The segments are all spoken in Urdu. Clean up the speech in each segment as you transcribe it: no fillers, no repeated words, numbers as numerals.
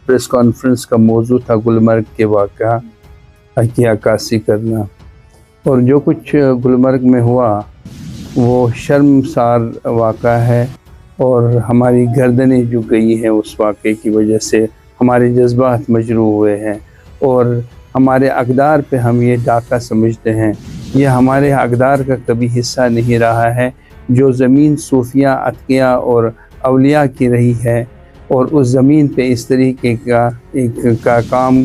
پریس کانفرنس کا موضوع تھا گلمرگ کے واقعہ کی عکاسی کرنا، اور جو کچھ گلمرگ میں ہوا وہ شرمسار واقعہ ہے، اور ہماری گردنیں جھک گئی ہیں اس واقعے کی وجہ سے، ہمارے جذبات مجروح ہوئے ہیں، اور ہمارے اقدار پہ ہم یہ ڈاکہ سمجھتے ہیں۔ یہ ہمارے اقدار کا کبھی حصہ نہیں رہا ہے۔ جو زمین صوفیہ، اتقیاء اور اولیاء کی رہی ہے، اور اس زمین پہ اس طریقے کا کام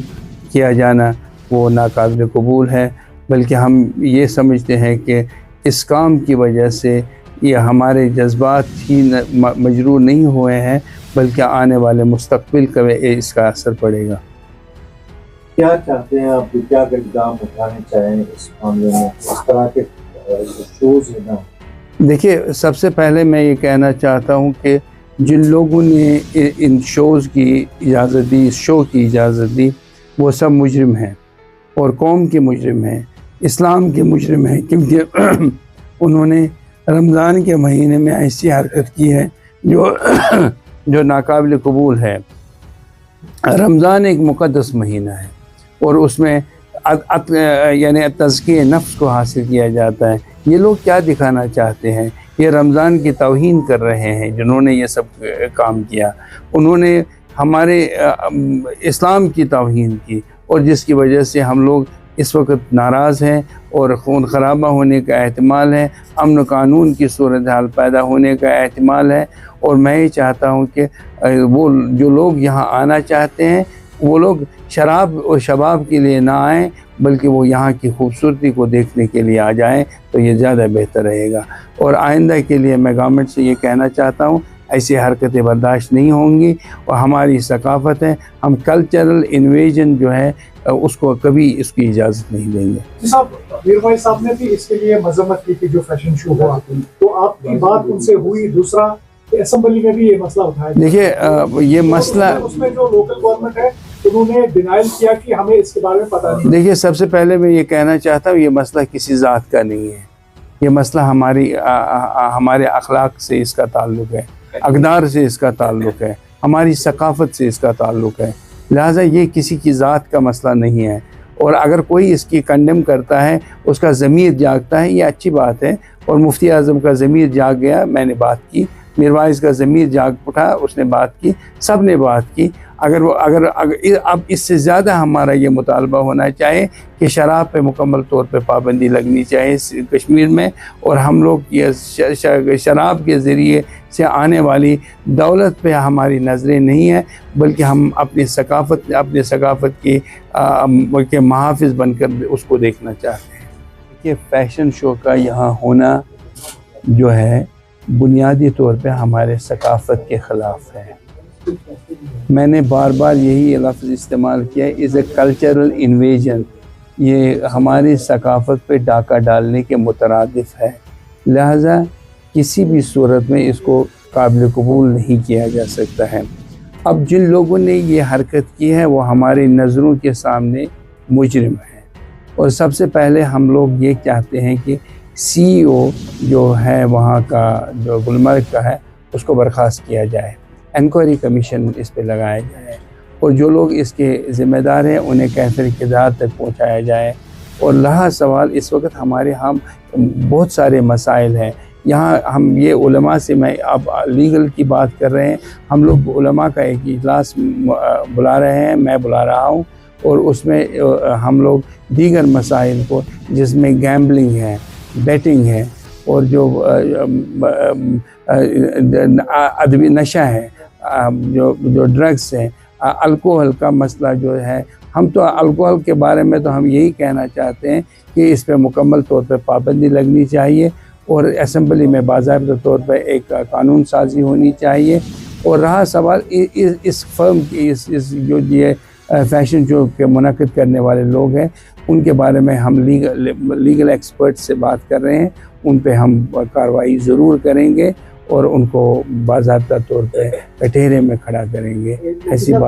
کیا جانا وہ ناقابل قبول ہے، بلکہ ہم یہ سمجھتے ہیں کہ اس کام کی وجہ سے یہ ہمارے جذبات ہی مجروح نہیں ہوئے ہیں، بلکہ آنے والے مستقبل کا اس کا اثر پڑے گا۔ کیا چاہتے ہیں آپ، کیا اقدام اٹھانے چاہیں اس معاملے میں، اس طرح کے شوز ہیں نا؟ دیکھیے، سب سے پہلے میں یہ کہنا چاہتا ہوں کہ جن لوگوں نے ان شوز کی اجازت دی، اس شو کی اجازت دی، وہ سب مجرم ہیں، اور قوم کے مجرم ہیں، اسلام کے مجرم ہیں، کیونکہ انہوں نے رمضان کے مہینے میں ایسی حرکت کی ہے جو ناقابل قبول ہے۔ رمضان ایک مقدس مہینہ ہے، اور اس میں یعنی تزکیہ نفس کو حاصل کیا جاتا ہے۔ یہ لوگ کیا دکھانا چاہتے ہیں؟ یہ رمضان کی توہین کر رہے ہیں جنہوں نے یہ سب کام کیا۔ انہوں نے ہمارے اسلام کی توہین کی، اور جس کی وجہ سے ہم لوگ اس وقت ناراض ہیں، اور خون خرابہ ہونے کا احتمال ہے، امن و قانون کی صورتحال پیدا ہونے کا احتمال ہے۔ اور میں یہ چاہتا ہوں کہ وہ جو لوگ یہاں آنا چاہتے ہیں وہ لوگ شراب اور شباب کے لیے نہ آئیں، بلکہ وہ یہاں کی خوبصورتی کو دیکھنے کے لیے آ جائیں، تو یہ زیادہ بہتر رہے گا۔ اور آئندہ کے لیے میں گورنمنٹ سے یہ کہنا چاہتا ہوں، ایسی حرکتیں برداشت نہیں ہوں گی، اور ہماری ثقافت ہے، ہم کلچرل انویژن جو ہے اس کو کبھی اس کی اجازت نہیں دیں گے۔ صاحب، میر بھائی صاحب نے بھی اس کے لیے مذمت کی کہ جو فیشن شو ہوا، تو آپ کی بات ان سے ہوئی؟ دوسرا، اسمبلی میں بھی یہ مسئلہ اٹھایا۔ دیکھیے، یہ مسئلہ اس میں جو لوکل گورنمنٹ ہے انہوں نے ڈینائل کیا کہ ہمیں اس کے بارے میں پتہ نہیں۔ دیکھیے، سب سے پہلے میں یہ کہنا چاہتا ہوں، یہ مسئلہ کسی ذات کا نہیں ہے، یہ مسئلہ ہمارے اخلاق سے اس کا تعلق ہے، اقدار سے اس کا تعلق ہے، ہماری ثقافت سے اس کا تعلق ہے، لہٰذا یہ کسی کی ذات کا مسئلہ نہیں ہے۔ اور اگر کوئی اس کی کنڈم کرتا ہے، اس کا ضمیر جاگتا ہے، یہ اچھی بات ہے، اور مفتی اعظم کا ضمیر جاگ گیا، میں نے بات کی، میر وائز کا ضمیر جاگ اٹھا، اس نے بات کی، سب نے بات کی۔ اگر اب اس سے زیادہ ہمارا یہ مطالبہ ہونا چاہیے کہ شراب پہ مکمل طور پہ پابندی لگنی چاہیے کشمیر میں، اور ہم لوگ یہ شراب کے ذریعے سے آنے والی دولت پہ ہماری نظریں نہیں ہیں، بلکہ ہم اپنی ثقافت کے محافظ بن کر اس کو دیکھنا چاہتے ہیں۔ کہ فیشن شو کا یہاں ہونا جو ہے بنیادی طور پہ ہمارے ثقافت کے خلاف ہے۔ میں نے بار بار یہی لفظ استعمال کیا، از اے کلچرل انویژن، یہ ہماری ثقافت پہ ڈاکہ ڈالنے کے مترادف ہے، لہذا کسی بھی صورت میں اس کو قابل قبول نہیں کیا جا سکتا ہے۔ اب جن لوگوں نے یہ حرکت کی ہے وہ ہماری نظروں کے سامنے مجرم ہیں، اور سب سے پہلے ہم لوگ یہ چاہتے ہیں کہ سی او جو ہے وہاں کا، جو گلمرگ کا ہے، اس کو برخاست کیا جائے، انکوائری کمیشن اس پہ لگایا جائے، اور جو لوگ اس کے ذمہ دار ہیں انہیں کیفر اقتدار تک پہنچایا جائے۔ اور رہا سوال، اس وقت ہمارے ہم بہت سارے مسائل ہیں یہاں، ہم یہ علماء سے، میں اب لیگل کی بات کر رہے ہیں، ہم لوگ علماء کا ایک اجلاس بلا رہے ہیں، میں بلا رہا ہوں، اور اس میں ہم لوگ دیگر مسائل کو، جس میں گیمبلنگ ہے، بیٹنگ ہے، اور جو ادوی نشہ ہے، جو ڈرگس ہیں، الکوہل کا مسئلہ جو ہے، ہم تو الکوہل کے بارے میں تو ہم یہی کہنا چاہتے ہیں کہ اس پہ مکمل طور پہ پابندی لگنی چاہیے، اور اسمبلی میں باضابطہ طور پہ ایک قانون سازی ہونی چاہیے۔ اور رہا سوال اس فرم کی، جو یہ فیشن شو کے منعقد کرنے والے لوگ ہیں، ان کے بارے میں ہم لیگل ایکسپرٹ سے بات کر رہے ہیں، ان پہ ہم کارروائی ضرور کریں گے، اور ان کو باضابطہ طور پہ کٹہرے میں کھڑا کریں گے، ایسی بات۔